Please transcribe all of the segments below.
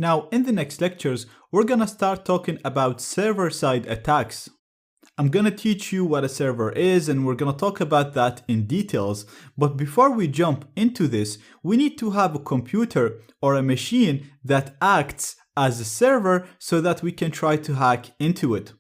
Now, in the next lectures, we're gonna start talking about server-side attacks. I'm gonna teach you what a server is, and we're gonna talk about that in details. But before we jump into this, we need to have a computer or a machine that acts as a server so that we can try to hack into it.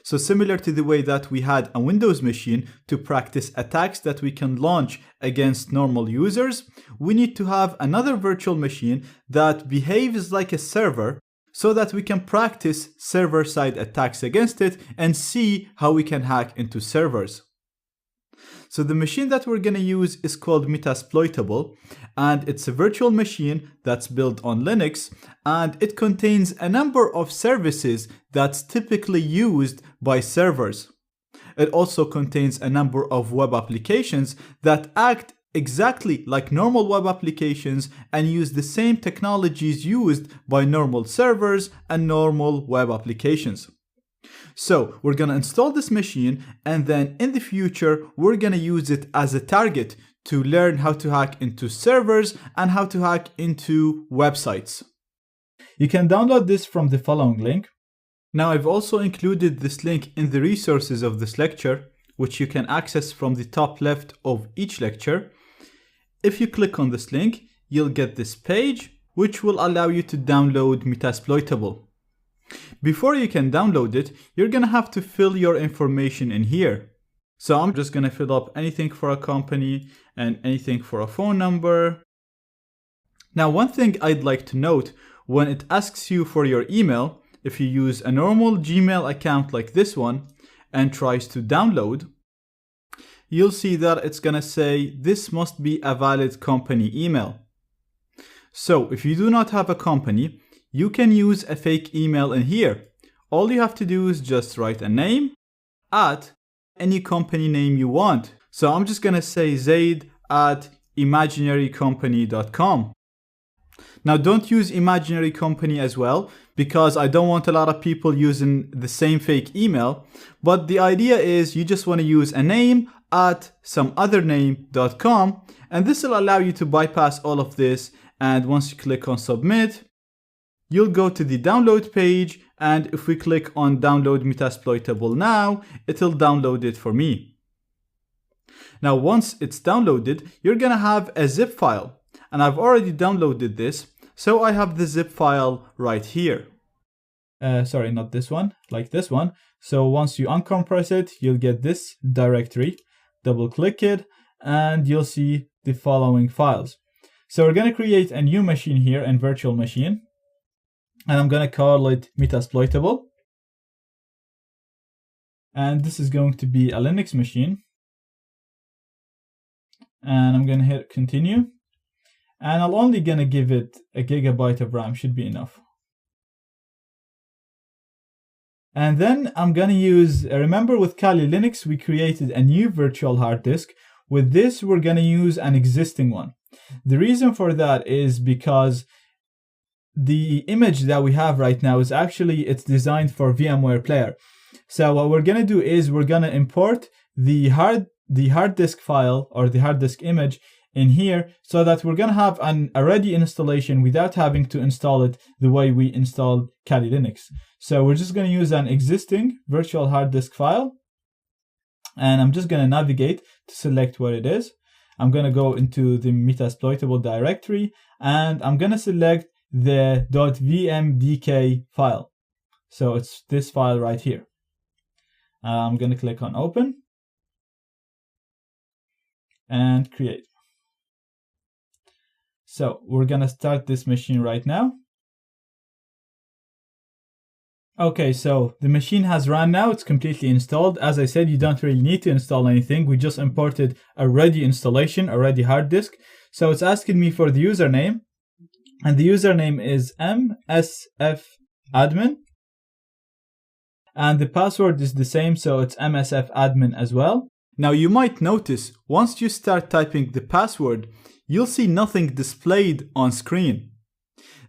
So similar to the way that we had a Windows machine to practice attacks that we can launch against normal users, we need to have another virtual machine that behaves like a server so that we can practice server-side attacks against it and see how we can hack into servers. So the machine that we're going to use is called Metasploitable, and it's a virtual machine that's built on Linux, and it contains a number of services that's typically used by servers. It also contains a number of web applications that act exactly like normal web applications and use the same technologies used by normal servers and normal web applications. So we're going to install this machine, and then in the future we're going to use it as a target to learn how to hack into servers and how to hack into websites. You can download this from the following link. Now I've also included this link in the resources of this lecture, which you can access from the top left of each lecture. If you click on this link, you'll get this page, which will allow you to download Metasploitable. Before you can download it, you're gonna have to fill your information in here. So I'm just gonna fill up anything for a company and anything for a phone number. Now, one thing I'd like to note, when it asks you for your email, if you use a normal Gmail account like this one and tries to download, you'll see that it's gonna say this must be a valid company email. So if you do not have a company, you can use a fake email in here. All you have to do is just write a name at any company name you want. So I'm just gonna say zaid@imaginarycompany.com. Now don't use imaginary company as well, because I don't want a lot of people using the same fake email. But the idea is you just want to use a name at someothername.com, and this will allow you to bypass all of this. And once you click on submit, you'll go to the download page, and if we click on download Metasploitable now, it'll download it for me. Now once it's downloaded, you're gonna have a zip file, and I've already downloaded this, so I have the zip file right here. Sorry, not this one, like this one. So once you uncompress it, you'll get this directory. Double click it, and you'll see the following files. So we're gonna create a new machine here, a virtual machine. And I'm going to call it Metasploitable. And this is going to be a Linux machine. And I'm going to hit continue. And I'm only going to give it a gigabyte of RAM, should be enough. And then I'm going to use, remember with Kali Linux, we created a new virtual hard disk. With this, we're going to use an existing one. The reason for that is because the image that we have right now is actually, it's designed for VMware Player. So what we're going to do is we're going to import the hard disk file or the hard disk image in here, so that we're going to have a ready installation without having to install it the way we installed Kali Linux. So we're just going to use an existing virtual hard disk file, and I'm just going to navigate to select what it is. I'm going to go into the Metasploitable directory, and I'm going to select the .vmdk file. So it's this file right here. I'm going to click on open and create. So we're going to start this machine right now. Okay, so the machine has run now. It's completely installed. As I said, you don't really need to install anything. We just imported a ready installation, a ready hard disk. So it's asking me for the username. And the username is msfadmin. And the password is the same, so it's msfadmin as well. Now you might notice, once you start typing the password, you'll see nothing displayed on screen.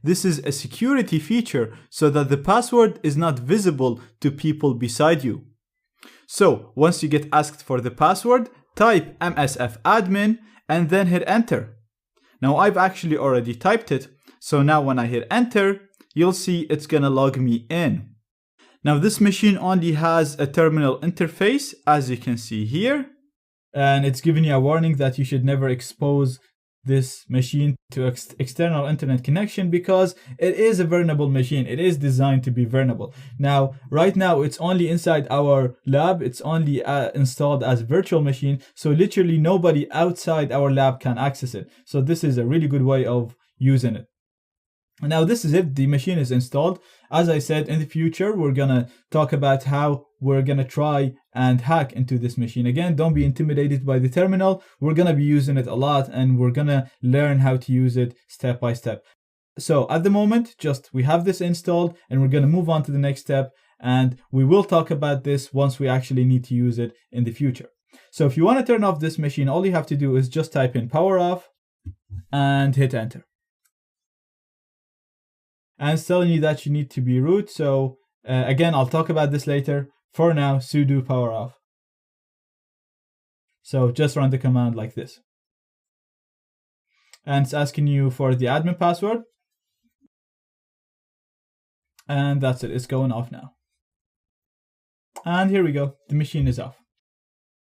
This is a security feature so that the password is not visible to people beside you. So once you get asked for the password, type msfadmin and then hit enter. Now I've actually already typed it. So now when I hit enter, you'll see it's gonna log me in. Now this machine only has a terminal interface, as you can see here, and it's giving you a warning that you should never expose this machine to external internet connection because it is a vulnerable machine. It is designed to be vulnerable. Now, right now, it's only inside our lab. It's only installed as virtual machine. So literally nobody outside our lab can access it. So this is a really good way of using it. Now this is it, the machine is installed. As I said, in the future, we're gonna talk about how we're gonna try and hack into this machine. Again, don't be intimidated by the terminal. We're gonna be using it a lot and we're gonna learn how to use it step by step. So at the moment, we have this installed and we're gonna move on to the next step, and we will talk about this once we actually need to use it in the future. So if you wanna turn off this machine, all you have to do is just type in power off and hit enter. And it's telling you that you need to be root. So again, I'll talk about this later. For now, sudo power off. So just run the command like this. And it's asking you for the admin password. And that's it, it's going off now. And here we go, the machine is off.